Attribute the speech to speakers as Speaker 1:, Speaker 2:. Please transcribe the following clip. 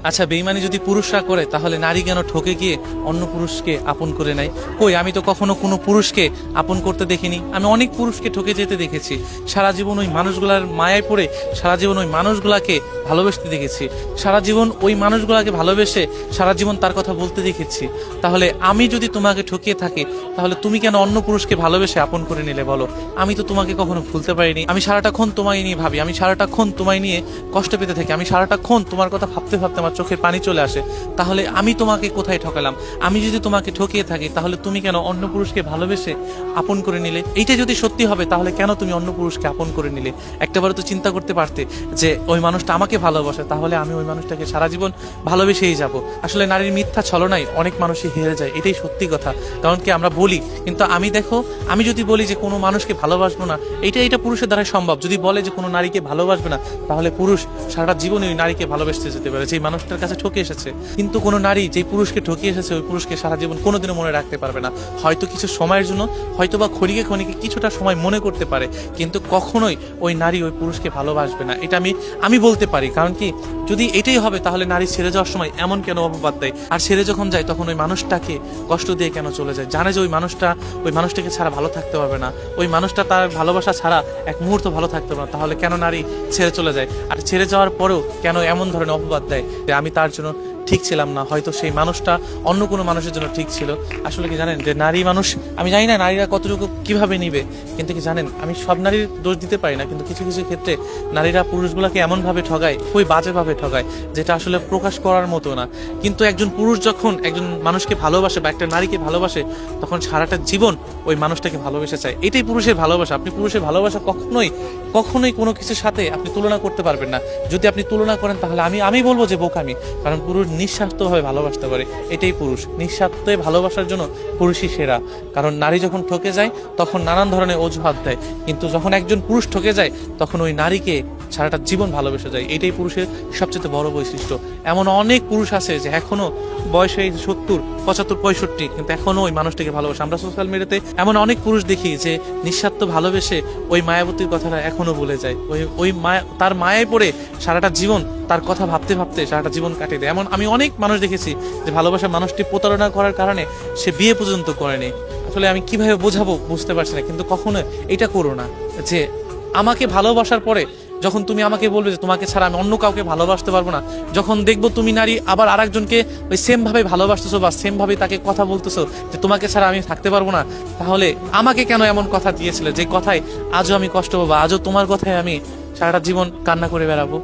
Speaker 1: আচ্ছা, বেইমানি যদি পুরুষরা করে তাহলে নারী কেন ঠকে গিয়ে অন্য পুরুষকে আপন করে নেয়? কই, আমি তো কখনো কোনো পুরুষকে আপন করতে দেখিনি। আমি অনেক পুরুষকে ঠকে যেতে দেখেছি। সারা জীবন ওই মানুষগুলার মায়ায় পড়ে সারা জীবন ওই মানুষগুলাকে ভালোবাসতে দেখেছি। সারা জীবন ওই মানুষগুলাকে ভালোবেসে সারা জীবন তার কথা বলতে দেখেছি। তাহলে আমি যদি তোমাকে ঠকিয়ে থাকি তাহলে তুমি কেন অন্য পুরুষকে ভালোবেসে আপন করে নিলে বলো? আমি তো তোমাকে কখনো ভুলতে পারিনি। আমি সারাটাক্ষণ তোমায় নিয়ে ভাবি, আমি সারাটাক্ষণ তোমায় নিয়ে কষ্ট পেতে থাকি, আমি সারাটাক্ষণ তোমার কথা ভাবতে ভাবতে আমার চোখের পানি চলে আসে। তাহলে আমি তোমাকে কোথায় ঠকালাম? আমি যদি তোমাকে ঠকিয়ে থাকি তাহলে তুমি কেন অন্য পুরুষকে ভালোবেসে আপন করে নিলে? এইটা যদি সত্যি হবে তাহলে কেন তুমি অন্য পুরুষকে আপন করে নিলে? একটাবারও তো চিন্তা করতে পারতে যে ওই মানুষটা আমাকে ভালোবাসে, তাহলে আমি ওই মানুষটাকে সারা জীবন ভালোবেসেই যাব। আসলে নারীর মিথ্যা ছলনায় অনেক মানুষই হেরে যায়, এটাই সত্যি কথা। কারণ কি, আমরা বলি, কিন্তু আমি দেখো, আমি যদি বলি যে কোনো মানুষকে ভালোবাসবো না, এটা পুরুষের দ্বারা সম্ভব। যদি বলে যে কোনো নারীকে ভালোবাসবে না, তাহলে পুরুষ সারাটা জীবনে ওই নারীকে ভালোবাসতে যেতে পারে যেই মানুষটার কাছে ঠকে এসেছে। কিন্তু কোনো নারী যেই পুরুষকে ঠকিয়ে এসেছে ওই পুরুষকে সারা জীবন কোনোদিনও মনে রাখতে পারবে না। হয়তো কিছু সময়ের জন্য, হয়তো বা ক্ষণিকে ক্ষণিকে কিছুটা সময় মনে করতে পারে, কিন্তু কখনোই ওই নারী ওই পুরুষকে ভালোবাসবে না। এটা আমি বলতে পারি। কারণ কি, যদি এটাই হবে তাহলে নারী ছেড়ে যাওয়ার সময় এমন কেন অপবাদ দেয়? আর ছেড়ে যখন যায় তখন ওই মানুষটাকে কষ্ট দিয়ে কেন চলে যায়? জানে যে ওই মানুষটাকে ছাড়া ভালো থাকতে পারবে না, ওই মানুষটা তার ভালোবাসা ছাড়া এক মুহূর্ত ভালো থাকতে পারবে না। তাহলে কেন নারী ছেড়ে চলে যায়? আর ছেড়ে যাওয়ার পরেও কেন এমন ধরনের অপবাদ দেয় যে আমি তার জন্য ঠিক ছিলাম না, হয়তো সেই মানুষটা অন্য কোনো মানুষের জন্য ঠিক ছিল? আসলে কি জানেন যে নারী মানুষ, আমি জানি না নারীরা কতটুকু কিভাবে নিবে, কিন্তু কি জানেন, আমি সব নারীর দোষ দিতে পারি না, কিন্তু কিছু কিছু ক্ষেত্রে নারীরা পুরুষগুলোকে এমনভাবে ঠগায়, খুবই বাজেভাবে ঠগায়, যেটা আসলে প্রকাশ করার মতো না। কিন্তু একজন পুরুষ যখন একজন মানুষকে ভালোবাসে বা একটা নারীকে ভালোবাসে, তখন সারাটা জীবন ওই মানুষটাকে ভালোবেসে চায়। এটাই পুরুষের ভালোবাসা। আপনি পুরুষের ভালোবাসা কখনোই কোনো কিছুর সাথে আপনি তুলনা করতে পারবেন না। যদি আপনি তুলনা করেন তাহলে আমি বলবো যে বোকামি। কারণ পুরুষ নিঃস্বার্থভাবে ভালোবাসতে পারে, এটাই পুরুষ। নিঃস্বার্থে ভালোবাসার জন্য পুরুষই সেরা। কারণ নারী যখন ঠকে যায় তখন নানান ধরনের অজুহাত দেয়, কিন্তু যখন একজন পুরুষ ঠকে যায় তখন ওই নারীকে সারাটা জীবন ভালোবেসে যায়। এটাই পুরুষের সবচেয়ে বড় বৈশিষ্ট্য। এমন অনেক পুরুষ আছে যে এখনো বয়স হয়ে 70, 75, 65, কিন্তু এখনো ওই মানুষটাকে ভালোবাসে। আমরা সোশ্যাল মিডিয়াতে এমন অনেক পুরুষ দেখি যে নিঃস্বার্থ ভালোবেসে ওই মায়াবতীর কথাটা এখনো বলে যায়। ওই মায়া, তার মায়ায় পড়ে সারাটা জীবন তার কথা ভাবতে ভাবতে সারাটা জীবন কাটিয়ে দেয়। এমন আমি অনেক মানুষ দেখেছি যে ভালোবাসার মানুষটি প্রতারণা করার কারণে সে বিয়ে পর্যন্ত করেনি। আসলে আমি কিভাবে বোঝাবো বুঝতে পারছি না। কিন্তু কখনো এটা করো না যে আমাকে ভালোবাসার পরে যখন তুমি আমাকে বলবে যে তোমাকে ছাড়া আমি অন্য কাউকে ভালোবাসতে পারবো না, যখন দেখবো তুমি নারী আবার আরেকজনকে ওই সেম ভাবে ভালোবাসতেছো বা সেম ভাবে তাকে কথা বলতেছো যে তোমাকে ছাড়া আমি থাকতে পারবো না, তাহলে আমাকে কেন এমন কথা দিয়েছিলে যে কথায় আজও আমি কষ্ট পাবো, আজও তোমার কথায় আমি সারাটা জীবন কান্না করে বেড়াবো?